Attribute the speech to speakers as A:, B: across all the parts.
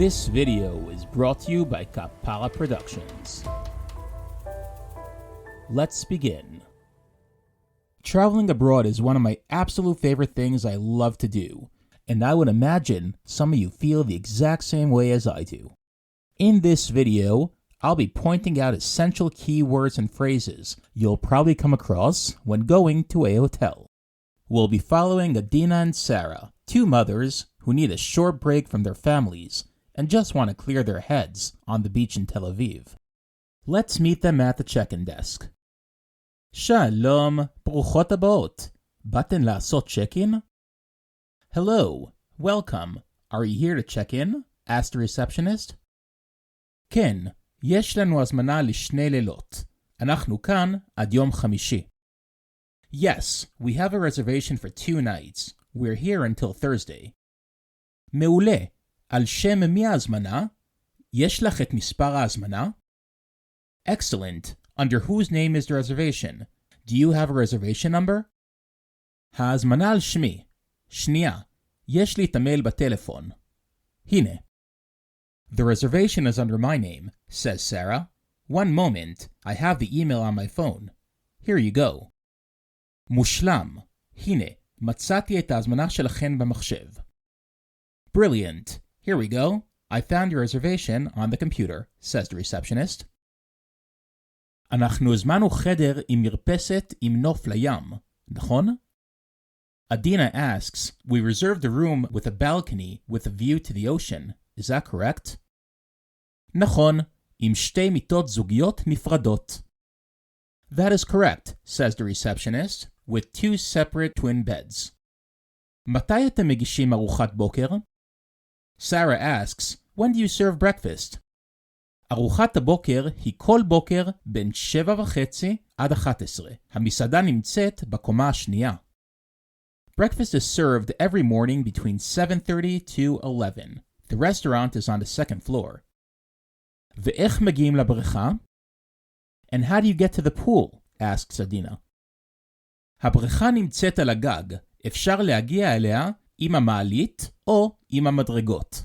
A: This video is brought to you by Kapara Productions. Let's begin. Traveling abroad is one of my absolute favorite things I love to do, and I would imagine some of you feel the exact same way as I do. In this video, I'll be pointing out essential keywords and phrases you'll probably come across when going to a hotel. We'll be following Adina and Sarah, two mothers who need a short break from their families and just want to clear their heads on the beach in Tel Aviv. Let's meet them at the check-in desk. Shalom, ברוכות הבאות. באתן לעשות check-in? Hello, welcome. Are you here to check in? Asked the receptionist. כן, יש לנו הזמנה לשני לילות. אנחנו כאן עד יום חמישי. Yes, we have a reservation for 2 nights. We're here until Thursday. מעולה. על שם מי ההזמנה? יש לך את מספר ההזמנה? Excellent. Under whose name is the reservation? Do you have a reservation number? ההזמנה על שמי. שנייה. יש לי את המייל בטלפון. הנה. The reservation is under my name, says Sarah. One moment. I have the email on my phone. Here you go. מושלם. הנה. מצאתי את ההזמנה שלכן במחשב. Brilliant. Here we go. I found your reservation on the computer, says the receptionist. אנחנו הזמנו חדר עם מרפסת עם נוף לים, נכון? Adina asks, we reserved a room with a balcony with a view to the ocean. Is that correct? נכון, עם שתי מיטות זוגיות נפרדות. That is correct, says the receptionist, with 2 separate twin beds. מתי אתם מגישים ארוחת בוקר? Sarah asks, when do you serve breakfast? ארוחת הבוקר היא כל בוקר בין 7:30 עד 11. המסעדה נמצאת בקומה השנייה. Breakfast is served every morning between 7:30 to 11. The restaurant is on the second floor. ואיך מגיעים לבריכה? And how do you get to the pool? asks Adina. הבריכה נמצאת על הגג. אפשר להגיע אליה עם המעלית או עם המדרגות.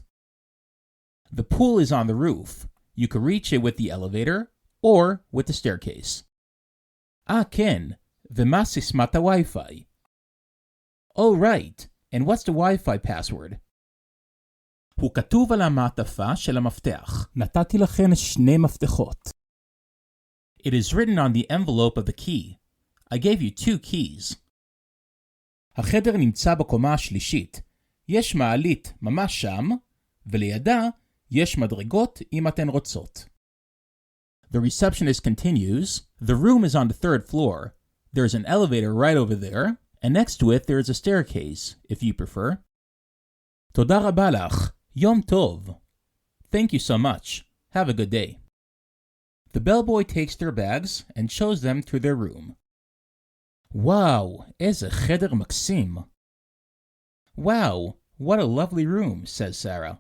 A: The pool is on the roof. You can reach it with the elevator or with the staircase. כן, ומה סיסמת הווי-פיי? Oh right, and what's the Wi-Fi password? הוא כתוב על המעטפה של המפתח. נתתי לכן 2 מפתחות. It is written on the envelope of the key. I gave you 2 keys. החדר נמצא בקומה השלישית. יש מעלית ממש שם, ולידה יש מדרגות אם אתן רוצות. The receptionist continues, the room is on the 3rd floor. There's an elevator right over there, and next to it there is a staircase, if you prefer. תודה רבה לך. יום טוב. Thank you so much. Have a good day. The bellboy takes their bags and shows them to their room. וואו, איזה חדר מקסים. Wow, what a lovely room, says Sarah.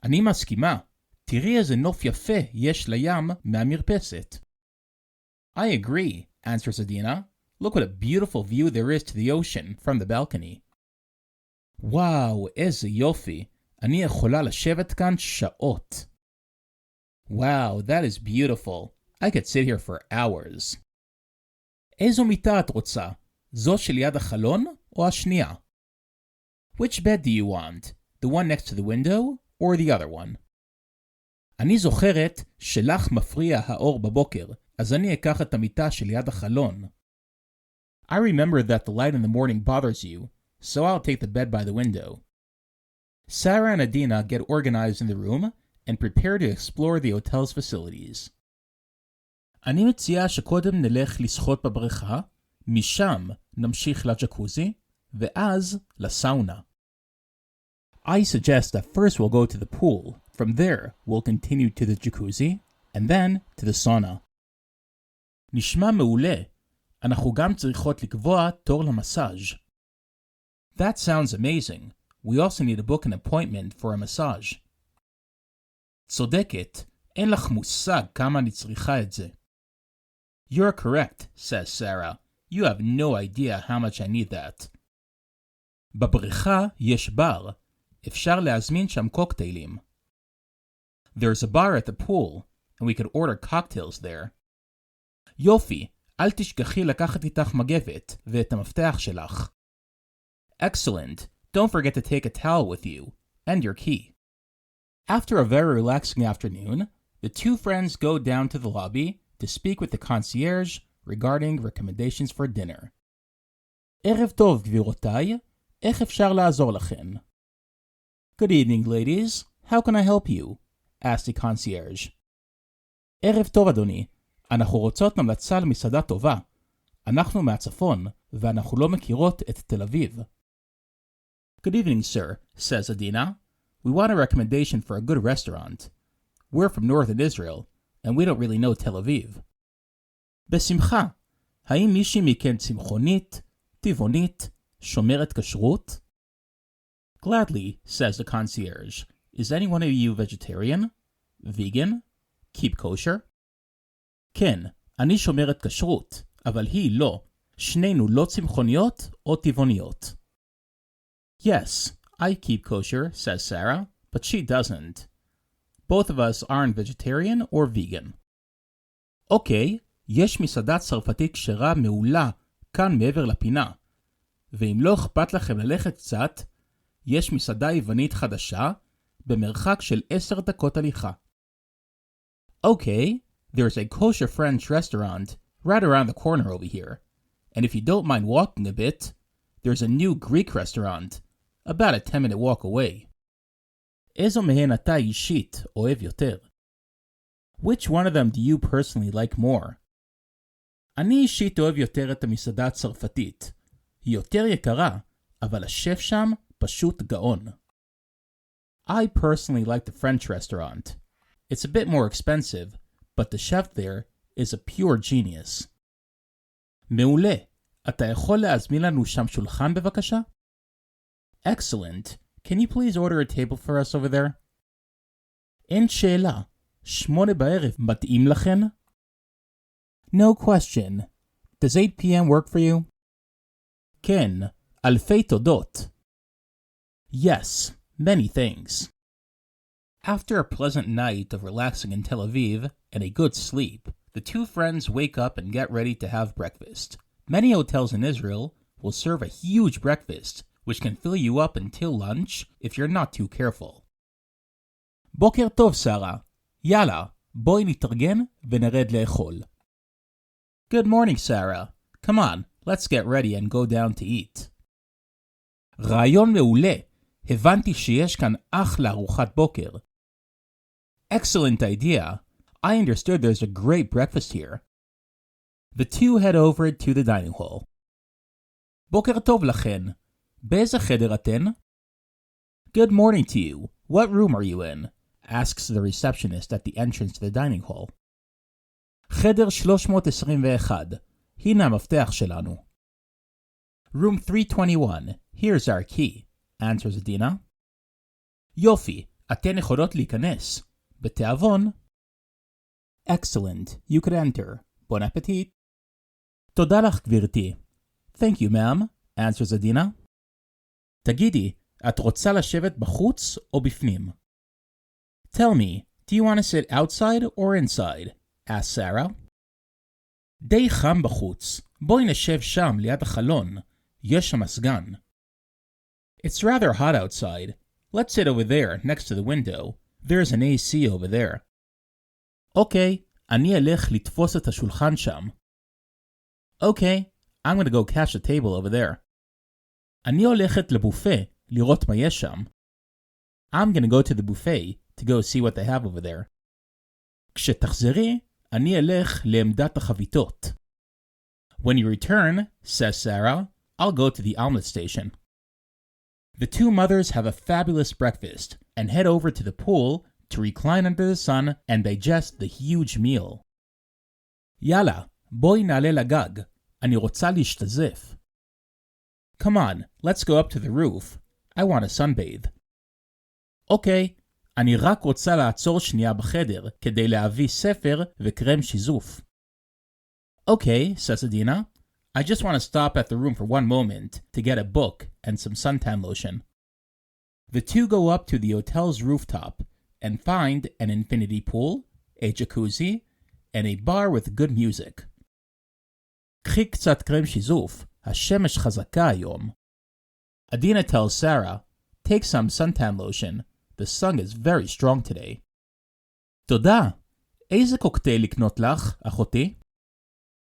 A: אני מסכימה. תראי איזה נוף יפה יש לים מהמרפסת. I agree, answers Adina. Look what a beautiful view there is to the ocean from the balcony. וואו, איזה יופי. אני יכולה לשבת כאן שעות. Wow, that is beautiful. I could sit here for hours. איזו מיטה את רוצה? זו שליד החלון או השנייה? Which bed do you want? The one next to the window or the other one? אני זוכרת שלך מפריע האור בבוקר, אז אני אקח את המיטה שליד החלון. I remember that the light in the morning bothers you, so I'll take the bed by the window. Sarah and Adina get organized in the room and prepare to explore the hotel's facilities. אני מציעה שקודם נלך לשחות בבריכה, משם נמשיך לג'קוזי, ואז לסאונה. I suggest that first we'll go to the pool. From there, we'll continue to the jacuzzi, and then to the sauna. נשמע מעולה. אנחנו גם צריכות לקבוע תור למסאז'. That sounds amazing. We also need to book an appointment for a massage. צודקת. אין לך מושג כמה אני צריכה את זה. You're correct, says Sarah. You have no idea how much I need that. בבריכה יש בר. אפשר להזמין שם קוקטיילים. There's a bar at the pool, and we could order cocktails there. יופי, אל תשכחי לקחת איתך מגבת ואת המפתח שלך. Excellent. Don't forget to take a towel with you, and your key. After a very relaxing afternoon, the two friends go down to the lobby to speak with the concierge regarding recommendations for dinner. ערב טוב, גבירותיי. איך אפשר לעזור לכן? Good evening, ladies. How can I help you? asked the concierge. ערב טוב, אדוני. אנחנו רוצות המלצה למסעדה טובה. אנחנו מהצפון, ואנחנו לא מכירות את תל אביב. Good evening, sir, says Adina. We want a recommendation for a good restaurant. We're from northern Israel, and we don't really know Tel Aviv. בשמחה. האם מישהי מכן צמחונית, טבעונית, שומרת כשרות? Gladly, says the concierge. Is any one of you vegetarian? Vegan? Keep kosher? כן, אני שומרת כשרות, אבל היא לא. שנינו לא צמחוניות או טבעוניות. Yes, I keep kosher, says Sarah, but she doesn't. Both of us aren't vegetarian or vegan. אוקיי, יש מסעדה צרפתית כשרה מעולה כאן מעבר לפינה. ואם לא אכפת לכם ללכת קצת, יש מסעדה יוונית חדשה במרחק של 10 דקות הליכה. Okay, there's a kosher French restaurant right around the corner over here. And if you don't mind walking a bit, there's a new Greek restaurant about a 10-minute walk away. איזו מהן אתה אישית אוהב יותר? Which one of them do you personally like more? אני אישית אוהב יותר את המסעדה הצרפתית. היא יותר יקרה, אבל השף שם פשוט גאון. I personally like the French restaurant. It's a bit more expensive, but the chef there is a pure genius. מעולה. אתה יכול להזמין לנו שם שולחן בבקשה? Excellent. Can you please order a table for us over there? אין שאלה. 8 בערב מתאים לכן? No question. Does 8 p.m. work for you? כן. אלפי תודות. Yes. Many things. After a pleasant night of relaxing in Tel Aviv and a good sleep, the two friends wake up and get ready to have breakfast. Many hotels in Israel will serve a huge breakfast, which can fill you up until lunch if you're not too careful. בוקר טוב, שרה. יאללה, בואי נתארגן ונרד לאכול. Good morning, Sarah. Come on, let's get ready and go down to eat. רעיון מעולה. הבנתי שיש כאן אחלה ארוחת בוקר. Excellent idea. I understood there's a great breakfast here. The two head over to the dining hall. בוקר טוב לכן. באיזה חדר אתן? Good morning to you. What room are you in? Asks the receptionist at the entrance to the dining hall. חדר 321. הנה המפתח שלנו. Room 321. Here's our key. Answers Adina. יופי, אתן יכולות להיכנס. בתיאבון. Excellent, you could enter. Bon appetit. תודה לך, גבירתי. Thank you, ma'am, answers Adina. תגידי, את רוצה לשבת בחוץ או בפנים? Tell me, do you want to sit outside or inside? asks Sarah. די חם בחוץ. בואי נשב שם ליד החלון. יש שם מזגן. It's rather hot outside. Let's sit over there next to the window. There's an AC over there. Okay, אני אלך לתפוס את השולחן שם. Okay, I'm going to go catch the table over there. אני הולכת לבופה לראות מה יש שם. I'm going to go to the buffet to go see what they have over there. כשתחזרי, אני אלך לעמדת החביתות. When you return, says Sarah, I'll go to the omelet station. The two mothers have a fabulous breakfast and head over to the pool to recline under the sun and digest the huge meal. יאללה, בואי נעלה לגג. אני רוצה להשתזף. Come on, let's go up to the roof. I want to sunbathe. אוקיי, אני רק רוצה לעצור שנייה בחדר כדי להביא ספר וקרם שיזוף. Okay, says Adina. I just want to stop at the room for one moment to get a book and some suntan lotion. The two go up to the hotel's rooftop and find an infinity pool, a jacuzzi, and a bar with good music. קחי קצת קרם שיזוף, השמש חזקה היום. Adina tells Sarah, take some suntan lotion. The sun is very strong today. תודה. איזה קוקטייל לקנות לך, אחותי?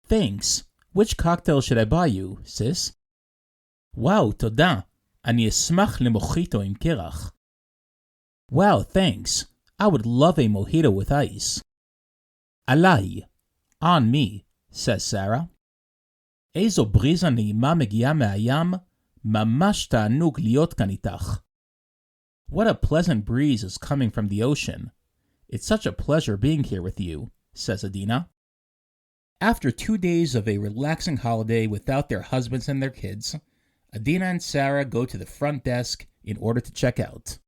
A: Thanks. Which cocktail should I buy you, sis? וואו, תודה. אני אשמח למוחיטו עם קרח. Wow, thanks. I would love a mojito with ice. עליי. On me, says Sarah. איזו בריזה נעימה מגיעה מהים. ממש תענוג להיות כאן איתך. What a pleasant breeze is coming from the ocean. It's such a pleasure being here with you, says Adina. After 2 days of a relaxing holiday without their husbands and their kids, Adina and Sarah go to the front desk in order to check out.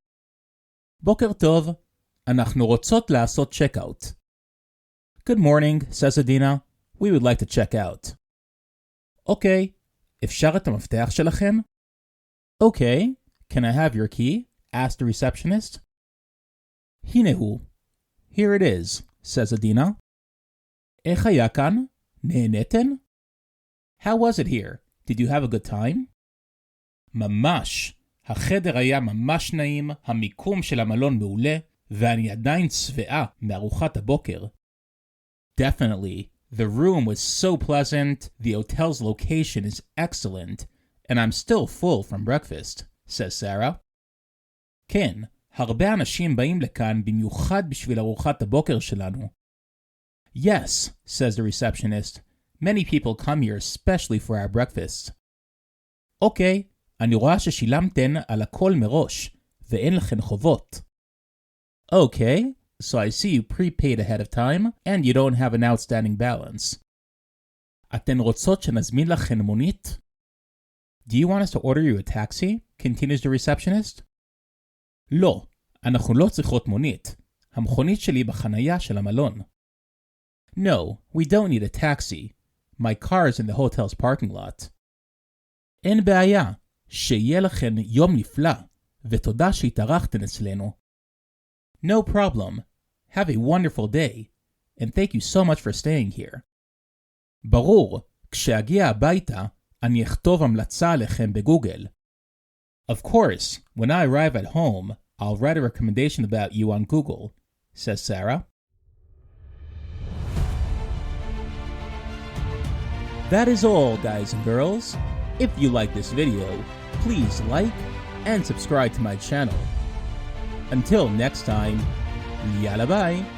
A: בוקר טוב, אנחנו רוצות לעשות check-out. Good morning, says Adina. We would like to check out. Okay, אפשר את המפתח שלכם? Okay, can I have your key? Asked the receptionist. הנה הוא. Here it is, says Adina. איך היה כאן? נהנתן? How was it here? Did you have a good time? ממש. החדר היה ממש נעים, המיקום של המלון מעולה, ואני עדיין שבעה מארוחת הבוקר. Definitely. The room was so pleasant, the hotel's location is excellent, and I'm still full from breakfast, says Sarah. כן, הרבה אנשים באים לכאן במיוחד בשביל ארוחת הבוקר שלנו. Yes, says the receptionist. Many people come here especially for our breakfasts. אוקיי, אני רואה ששילמתן על הכל מראש, ואין לכן חובות. Okay, so I see you prepaid ahead of time, and you don't have an outstanding balance. אתן רוצות שנזמין לכן מונית? Do you want us to order you a taxi? Continues the receptionist. לא, אנחנו לא צריכות מונית. המכונית שלי בחנייה של המלון. No, we don't need a taxi. My car is in the hotel's parking lot. אין בעיה. שיהיה לכן יום נפלא, ותודה שהתארחתן אצלנו. No problem. Have a wonderful day, and thank you so much for staying here. ברור, כשאגיע הביתה, אני אכתוב המלצה עליכם בגוגל. Of course, when I arrive at home, I'll write a recommendation about you on Google, says Sarah. That is all, guys and girls. If you like this video, please like and subscribe to my channel. Until next time, yalla bye!